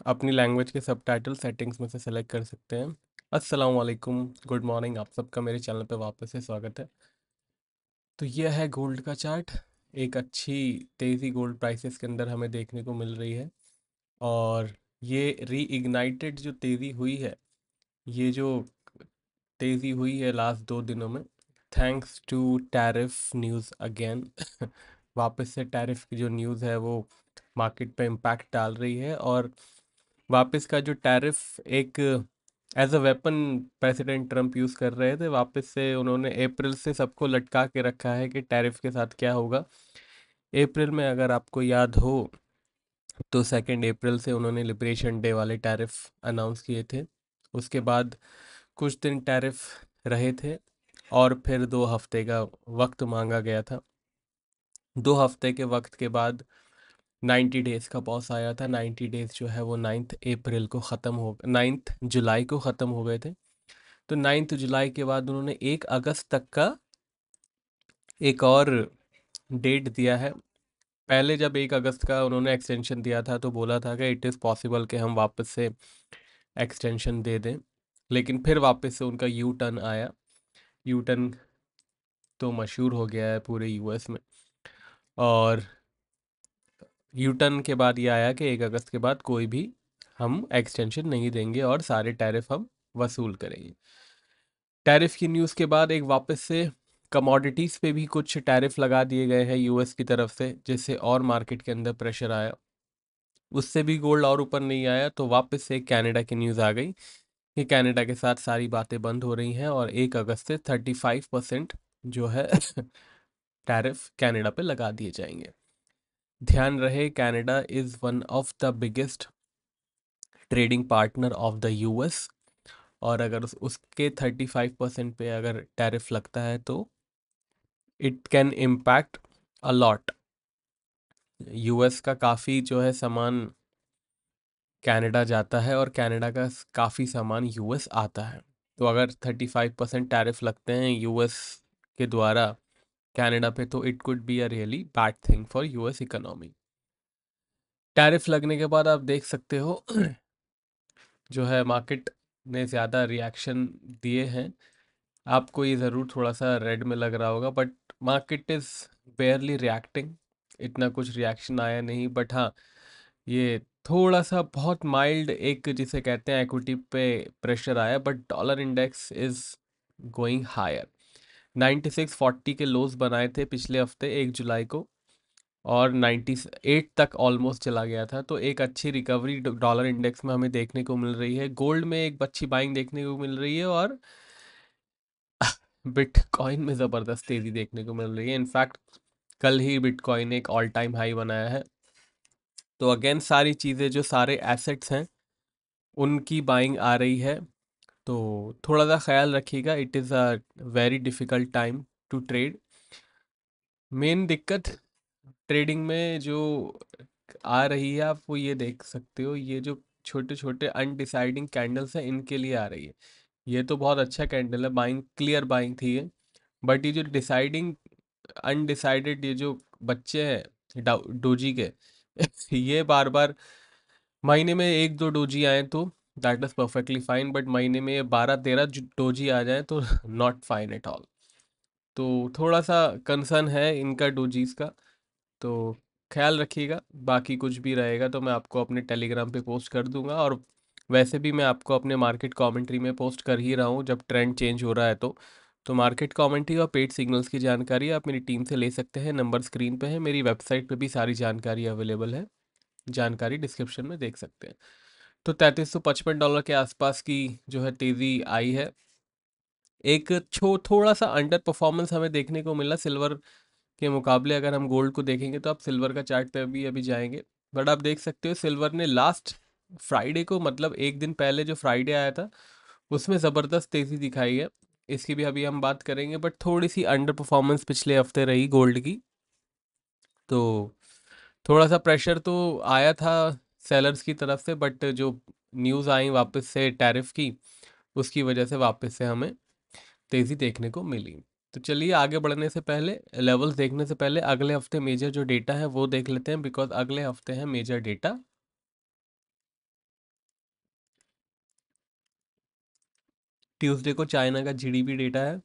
अपनी लैंग्वेज के subtitle settings में से सेलेक्ट कर सकते हैं। अस्सलाम वालेकुम, गुड मॉर्निंग, आप सबका मेरे चैनल पे वापस से स्वागत है। तो ये है गोल्ड का चार्ट। एक अच्छी तेज़ी गोल्ड प्राइसेस के अंदर हमें देखने को मिल रही है। और ये रीइग्नाइटेड जो तेज़ी हुई है, ये जो तेज़ी हुई है लास्ट 2 दिनों में, thanks to tariff news again. वापस से टैरिफ की जो न्यूज़ है वो मार्केट पे इम्पैक्ट डाल रही है। और वापस का जो टैरिफ एक as a weapon president Trump use कर रहे थे, वापस से उन्होंने अप्रैल से सबको लटका के रखा है कि टैरिफ के साथ क्या होगा। अप्रैल में अगर आपको याद हो तो 2 अप्रैल से उन्होंने लिबरेशन डे वाले टैरिफ अनाउंस किए थे। उसके बाद कुछ दिन टैरिफ रहे थे और फिर 2 हफ्ते का वक्त मांगा गया था। 2 हफ्ते के वक्त के बाद 90 डेज़ का पॉज आया था। 90 डेज़ जो है वो 9 अप्रैल को ख़त्म हो 9 जुलाई को ख़त्म हो गए थे। तो 9 जुलाई के बाद उन्होंने 1 अगस्त तक का एक और डेट दिया है। पहले जब 1 अगस्त का उन्होंने एक्सटेंशन दिया था तो बोला था कि इट इज़ पॉसिबल कि हम वापस से एक्सटेंशन दे दें, लेकिन फिर वापस से उनका यू टर्न आया। यू टर्न तो मशहूर हो गया है पूरे यूएस में। और यू टर्न के बाद ये आया कि 1 अगस्त के बाद कोई भी हम एक्सटेंशन नहीं देंगे और सारे टैरिफ हम वसूल करेंगे। टैरिफ की न्यूज़ के बाद एक वापस से कमोडिटीज़ पे भी कुछ टैरिफ लगा दिए गए हैं यूएस की तरफ से, जिससे और मार्केट के अंदर प्रेशर आया। उससे भी गोल्ड और ऊपर नहीं आया तो वापस से कनाडा की न्यूज़ आ गई कि कनाडा के साथ सारी बातें बंद हो रही हैं और 1 अगस्त से 35% जो है टैरिफ कनाडा पे लगा दिए जाएंगे। ध्यान रहे, Canada is one of the biggest trading partner of the US. और अगर उसके 35% पे अगर टैरिफ लगता है तो it can impact a lot. US का काफ़ी जो है सामान कनाडा जाता है और कनाडा का काफ़ी सामान यूएस आता है। तो अगर 35% टैरिफ लगते हैं यूएस के द्वारा कनाडा पे तो it could be a really bad thing for US economy. Tariff लगने के बाद आप देख सकते हो जो है मार्केट ने ज़्यादा रिएक्शन दिए हैं। आपको ये ज़रूर थोड़ा सा रेड में लग रहा होगा, बट मार्केट इज़ बेयरली रिएक्टिंग। इतना कुछ रिएक्शन आया नहीं, बट हाँ, ये थोड़ा सा बहुत माइल्ड एक जिसे कहते हैं एक्विटी पे प्रेशर आया, but dollar index is going higher. 9640 के लोज बनाए थे पिछले हफ्ते 1 जुलाई को और 98 तक ऑलमोस्ट चला गया था। तो एक अच्छी रिकवरी डॉलर इंडेक्स में हमें देखने को मिल रही है। गोल्ड में एक अच्छी बाइंग देखने को मिल रही है और बिटकॉइन में ज़बरदस्त तेज़ी देखने को मिल रही है। इनफैक्ट कल ही बिटकॉइन एक ऑल टाइम हाई बनाया है। तो अगेन सारी चीज़ें जो सारे एसेट्स हैं उनकी बाइंग आ रही है। तो थोड़ा सा ख्याल रखिएगा, it is a very difficult time to trade. Main दिक्कत ट्रेडिंग में जो आ रही है आप वो ये देख सकते हो, ये जो छोटे छोटे अनडिसाइडिंग कैंडल्स हैं इनके लिए आ रही है। ये तो बहुत अच्छा कैंडल है, बाइंग क्लियर बाइंग थी ये। बट ये जो डिसाइडिंग अनडिसाइडेड ये जो बच्चे हैं डोजी के ये बार बार महीने में 1-2 डोजी आए तो that is perfectly fine, but महीने में 12-13 डोजी आ जाए तो नॉट फाइन एट ऑल। तो थोड़ा सा कंसर्न है इनका डोजीज का। तो ख्याल रखिएगा, बाकी कुछ भी रहेगा तो मैं आपको अपने टेलीग्राम पे पोस्ट कर दूंगा। और वैसे भी मैं आपको अपने मार्केट कमेंट्री में पोस्ट कर ही रहा हूँ जब ट्रेंड चेंज हो रहा है। तो मार्केट कमेंट्री और पेड सिग्नल्स की जानकारी आप मेरी टीम से ले सकते हैं। नंबर स्क्रीन पे है, मेरी वेबसाइट पे भी सारी जानकारी अवेलेबल है, जानकारी डिस्क्रिप्शन में देख सकते हैं। तो $3355 के आसपास की जो है तेज़ी आई है। एक थोड़ा सा अंडर परफॉर्मेंस हमें देखने को मिला सिल्वर के मुकाबले। अगर हम गोल्ड को देखेंगे तो आप सिल्वर का चार्ट पे अभी अभी जाएंगे, बट आप देख सकते हो सिल्वर ने लास्ट फ्राइडे को, मतलब एक दिन पहले जो फ्राइडे आया था उसमें ज़बरदस्त तेज़ी दिखाई है। इसकी भी अभी हम बात करेंगे, बट थोड़ी सी अंडर परफॉर्मेंस पिछले हफ्ते रही गोल्ड की। तो थोड़ा सा प्रेशर तो आया था सेलर्स की तरफ से, बट जो न्यूज़ आई वापस से टैरिफ की उसकी वजह से वापस से हमें तेज़ी देखने को मिली। तो चलिए आगे बढ़ने से पहले, लेवल्स देखने से पहले अगले हफ्ते मेजर जो डेटा है वो देख लेते हैं, बिकॉज अगले हफ्ते है मेजर डेटा। ट्यूसडे को चाइना का जीडीपी डेटा है।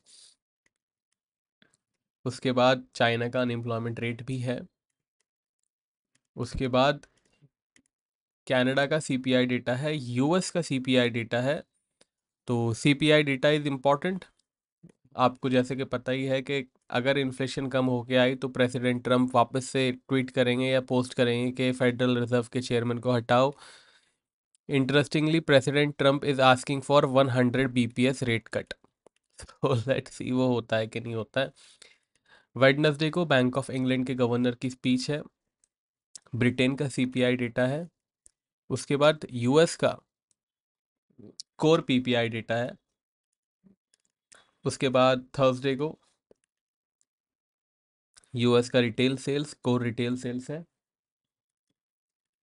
उसके बाद चाइना का अनएम्प्लॉयमेंट रेट भी है। उसके बाद कनाडा का सीपीआई डेटा है, यूएस का सीपीआई डेटा है। तो सीपीआई डेटा इज़ इम्पॉर्टेंट। आपको जैसे कि पता ही है कि अगर इन्फ्लेशन कम होके आई तो प्रेसिडेंट ट्रम्प वापस से ट्वीट करेंगे या पोस्ट करेंगे कि फेडरल रिजर्व के चेयरमैन को हटाओ। Interestingly president Trump is asking for 100 BPS rate cut. तो लेट्स सी वो होता है कि नहीं होता है। वेडनेसडे को बैंक ऑफ इंग्लैंड के गवर्नर की स्पीच है। ब्रिटेन का सीपीआई डेटा है। उसके बाद यूएस का कोर पीपीआई डेटा है। उसके बाद थर्सडे को यूएस का retail sales, core retail sales है।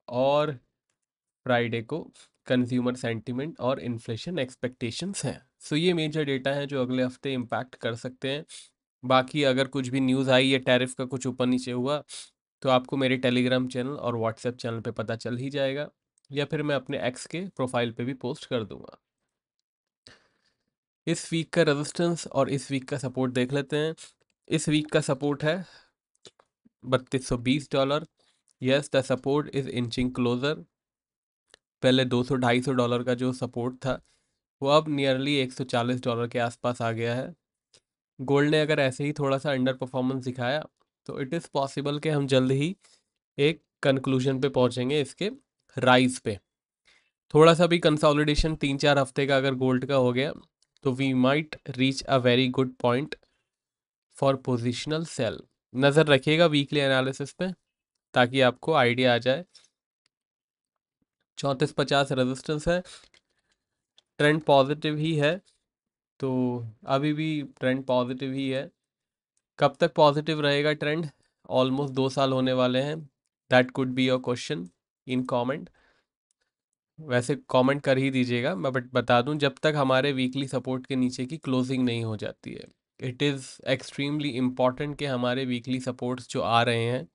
और फ्राइडे को कंज्यूमर सेंटिमेंट और इन्फ्लेशन एक्सपेक्टेशंस हैं। सो ये मेजर डेटा हैं जो अगले हफ्ते इम्पैक्ट कर सकते हैं। बाकी अगर कुछ भी न्यूज़ आई या टैरिफ का कुछ ऊपर नीचे हुआ तो आपको मेरे टेलीग्राम चैनल और व्हाट्सएप चैनल पे पता चल ही जाएगा, या फिर मैं अपने एक्स के प्रोफाइल पे भी पोस्ट कर दूंगा। इस वीक का रेजिस्टेंस और इस वीक का सपोर्ट देख लेते हैं। इस वीक का सपोर्ट है $3220। Yes, the support is inching closer. पहले $200-250 का जो सपोर्ट था वो अब नियरली $140 के आसपास आ गया है। गोल्ड ने अगर ऐसे ही थोड़ा सा अंडर परफॉर्मेंस दिखाया तो इट इज़ पॉसिबल कि हम जल्द ही एक कंक्लूजन पे पहुंचेंगे इसके राइज पे। थोड़ा सा भी कंसोलिडेशन 3-4 हफ्ते का अगर गोल्ड का हो गया तो we might reach a very good point for positional sell. नज़र रखिएगा वीकली एनालिसिस पे ताकि आपको आइडिया आ जाए। 3450 रेजिस्टेंस है। ट्रेंड पॉजिटिव ही है, तो अभी भी ट्रेंड पॉजिटिव ही है। कब तक पॉजिटिव रहेगा ट्रेंड? ऑलमोस्ट 2 साल होने वाले हैं। That could be your question in comment. वैसे कमेंट कर ही दीजिएगा, मैं बट बता दूं, जब तक हमारे वीकली सपोर्ट के नीचे की क्लोजिंग नहीं हो जाती है। इट इज़ एक्सट्रीमली इम्पॉर्टेंट कि हमारे वीकली सपोर्ट्स जो आ रहे हैं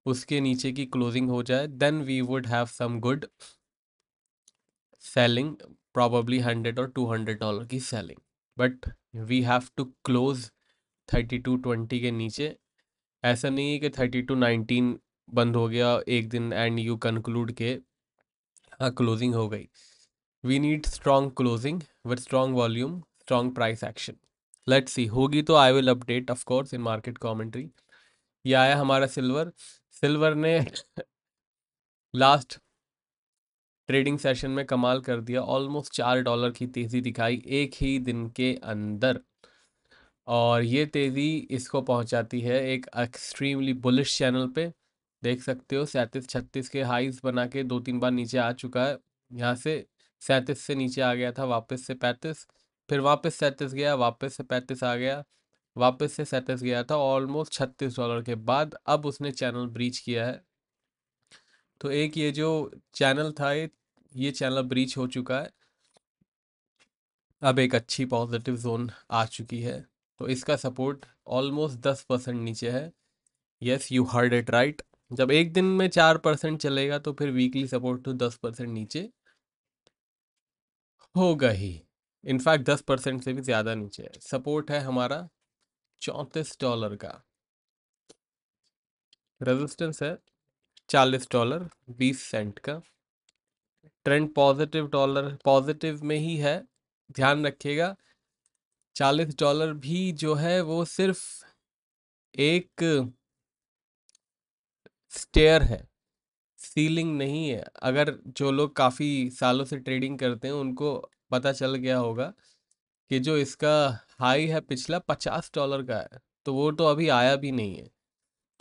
उसके नीचे की क्लोजिंग हो जाए, then we would have some good selling, probably $100 और $200 की selling. But we have to close 3220 के नीचे। ऐसा नहीं है कि 3219 बंद हो गया एक दिन एंड यू कंक्लूड के हाँ क्लोजिंग हो गई। We need strong closing with strong volume, strong price action. Let's see, होगी तो I will update of course in market commentary. ये आया हमारा सिल्वर। सिल्वर ने लास्ट ट्रेडिंग सेशन में कमाल कर दिया, ऑलमोस्ट $4 की तेज़ी दिखाई एक ही दिन के अंदर। और ये तेज़ी इसको पहुंचाती है एक एक्सट्रीमली बुलिश चैनल पे। देख सकते हो 37-36 के हाइज बना के 2-3 बार नीचे आ चुका है। यहाँ से 37 से नीचे आ गया था, वापस से 35, फिर वापस 37 गया, वापस से 35 आ गया, वापस से 37 गया था। ऑलमोस्ट $36 के बाद अब उसने चैनल ब्रीच किया है। तो एक ये जो चैनल था ये चैनल ब्रीच हो चुका है। अब एक अच्छी पॉजिटिव जोन आ चुकी है। तो इसका सपोर्ट ऑलमोस्ट 10% नीचे है। Yes, you heard it right. जब एक दिन में 4% चलेगा तो फिर वीकली सपोर्ट तो 10% नीचे होगा ही। इनफैक्ट 10% से भी ज़्यादा नीचे है। सपोर्ट है हमारा $34 का। रेजिस्टेंस है $40.20 का। ट्रेंड पॉजिटिव में ही है। ध्यान रखिएगा $40 भी जो है वो सिर्फ एक स्टेयर है, सीलिंग नहीं है। अगर जो लोग काफ़ी सालों से ट्रेडिंग करते हैं उनको पता चल गया होगा कि जो इसका हाई है पिछला $50 का है, तो वो तो अभी आया भी नहीं है।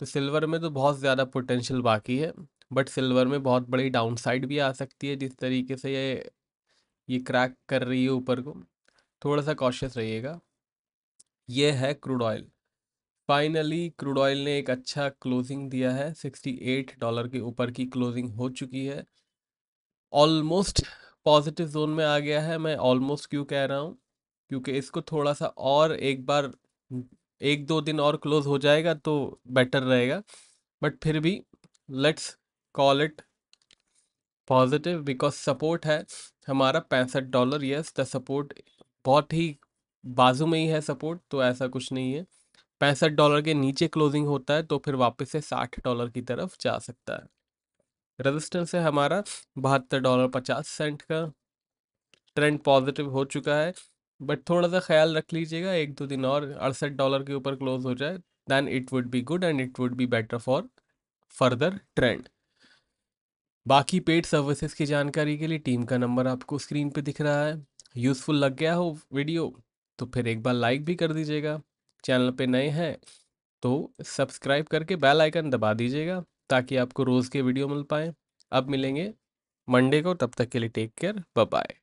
तो सिल्वर में तो बहुत ज़्यादा पोटेंशियल बाकी है, बट सिल्वर में बहुत बड़ी डाउनसाइड भी आ सकती है जिस तरीके से ये क्रैक कर रही है ऊपर को। थोड़ा सा कॉशियस रहिएगा। ये है crude oil. Finally crude oil ने एक अच्छा क्लोजिंग दिया है, $68 के ऊपर की क्लोजिंग हो चुकी है। ऑलमोस्ट पॉजिटिव जोन में आ गया है। मैं ऑलमोस्ट क्यों कह रहा हूँ, क्योंकि इसको थोड़ा सा और एक बार 1-2 दिन और क्लोज हो जाएगा तो बेटर रहेगा। बट फिर भी let's call it positive because support है हमारा $65। यस, द सपोर्ट बहुत ही बाजू में ही है सपोर्ट, तो ऐसा कुछ नहीं है। $65 के नीचे क्लोजिंग होता है तो फिर वापस से $60 की तरफ जा सकता है। रेजिस्टेंस है हमारा $72.50 का। ट्रेंड पॉजिटिव हो चुका है, बट थोड़ा सा ख्याल रख लीजिएगा, 1-2 दिन और $68 के ऊपर क्लोज हो जाए, then it would be good and it would be better for further trend. बाकी पेड सर्विसेज की जानकारी के लिए टीम का नंबर आपको स्क्रीन पे दिख रहा है। यूज़फुल लग गया हो वीडियो तो फिर एक बार लाइक भी कर दीजिएगा। चैनल पे नए हैं तो सब्सक्राइब करके बेल आइकन दबा दीजिएगा ताकि आपको रोज़ के वीडियो मिल पाए। अब मिलेंगे मंडे को, तब तक के लिए टेक केयर, बाय बाय।